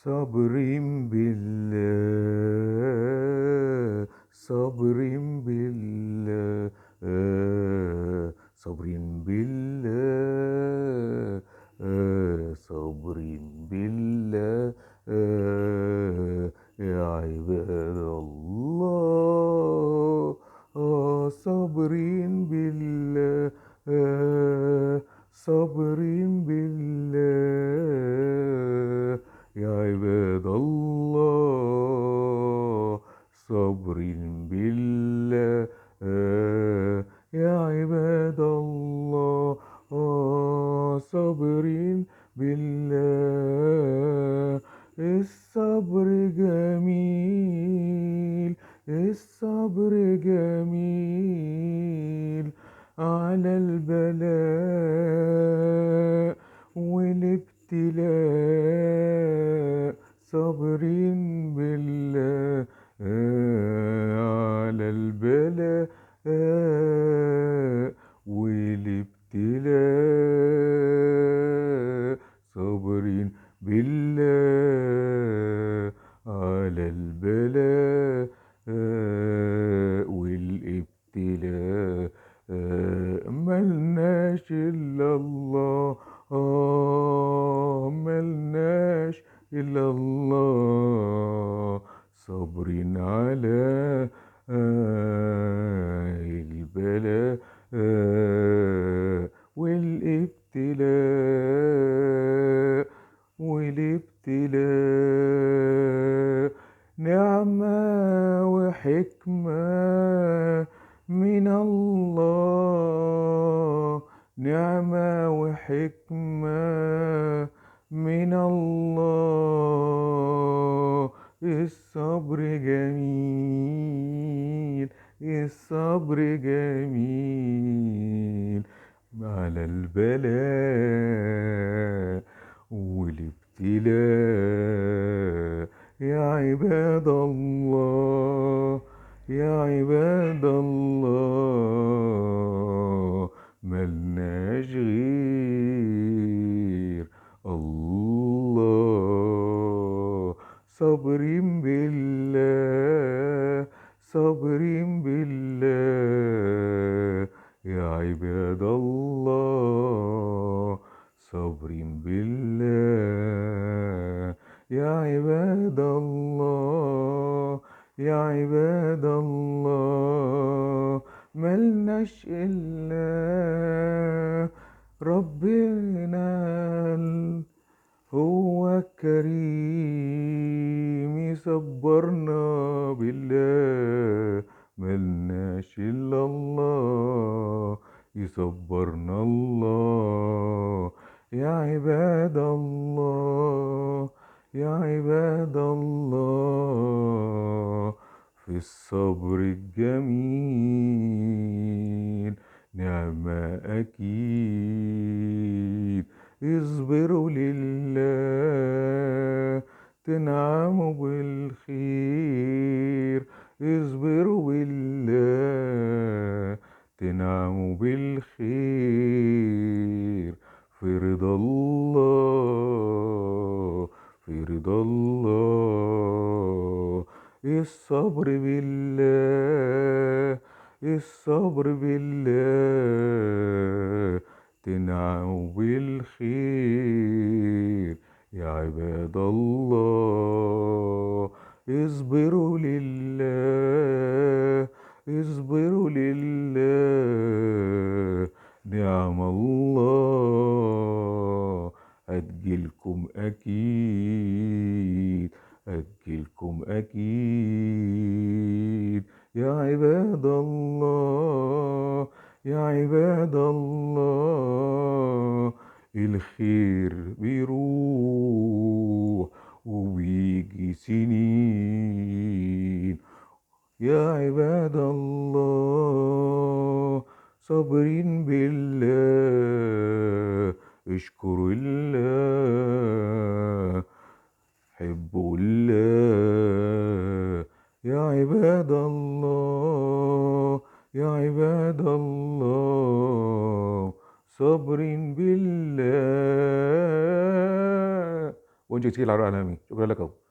صبر بالله، صبر بالله، صبر بالله، صبر بالله، يا عباد الله. صبر بالله، صبر بالله، يا عباد الله. صبر بالله، يا عباد الله. صبر بالله. الصبر جميل، الصبر جميل على البلاء والابتلاء. صبر بالله على البلاء والابتلاء. صبر بالله على البلاء والابتلاء. ملناش إلا الله، ملناش إلا الله. صبر على البلاء والابتلاء والابتلاء. نعمة وحكمة من الله، نعمة وحكمة من الله. الصبر جميل، الصبر جميل على البلاء والابتلاء. يا عباد الله، يا عباد الله، ملناش غير الله. صبر بالله، صبر بالله، يا عباد الله. صبر بالله، يا عباد الله، يا عباد الله. ملناش إلا ربنا، هو كريم يصبرنا بالله. ملناش إلا الله، يصبرنا الله. يا عباد الله، يا عباد الله. في الصبر الجميل نعمة أكيد. اصبروا لله تنعموا بالخير، اصبروا بالله تنعموا بالخير. في رضا الله، في رضا الله. الصبر بالله، الصبر بالله تنعموا بالخير. يا عباد الله اصبروا لله، اصبروا لله. نعم الله هتجيلكم أكيد، هتجيلكم أكيد. يا عباد الله، يا عباد الله. الخير بيروح وبيجي سنين. يا عباد الله صابرين بالله. اشكروا الله، حبوا الله. يا عباد الله، يا عباد الله. صابرين بالله. وانت كتير على العالمين. شكرا لكم.